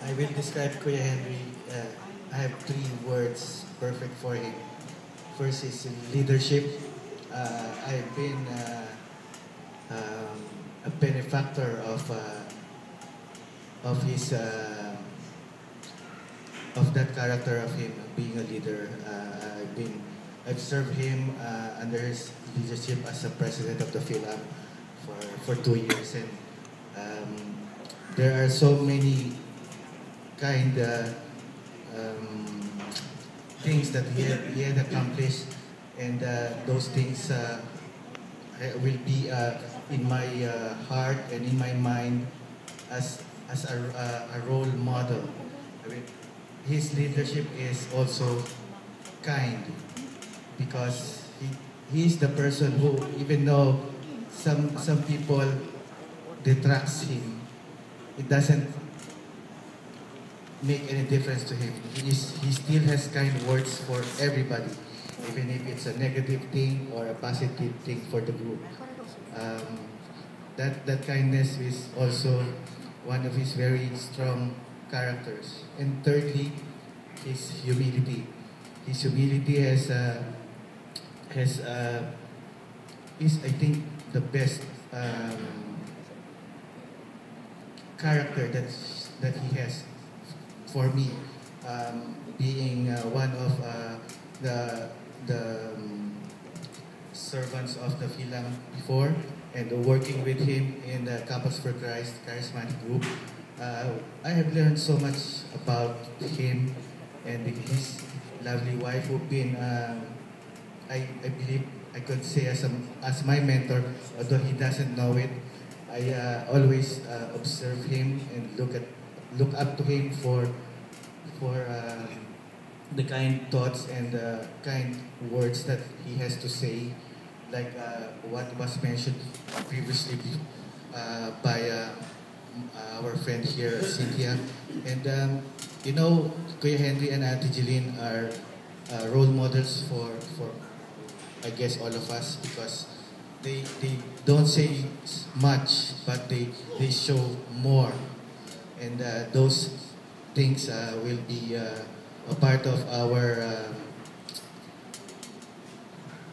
I will describe Kuya Henry. I have three words perfect for him. First is leadership. I've been um, a benefactor of his of that character of him being a leader. I've served him under his leadership as a president of the PhilAm for 2 years, and um, there are so many kind um, things that he had accomplished, and those things will be in my heart and in my mind as a role model. I mean, his leadership is also kind because he is the person who, even though some people detracts him, it doesn't make any difference to him. He still has kind words for everybody, even if it's a negative thing or a positive thing for the group. Um, that kindness is also one of his very strong characters. And thirdly, his humility. His humility has is, I think, the best character that he has for me, being one of the servants of the Philam before, and working with him in the Campus for Christ charismatic group. I have learned so much about him and his lovely wife, who've been, I believe I could say as my mentor, although he doesn't know it. I always observe him and look up to him for the kind thoughts and kind words that he has to say, like what was mentioned previously by our friend here, Cynthia. And Kuya Henry and Auntie Jeline are role models for I guess all of us, because they don't say much, but they show more, and those things will be a part of our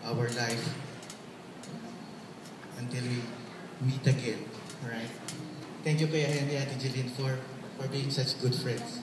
life until we meet again. All right. Thank you, Kuya Henry, Ate Jeline, for being such good friends.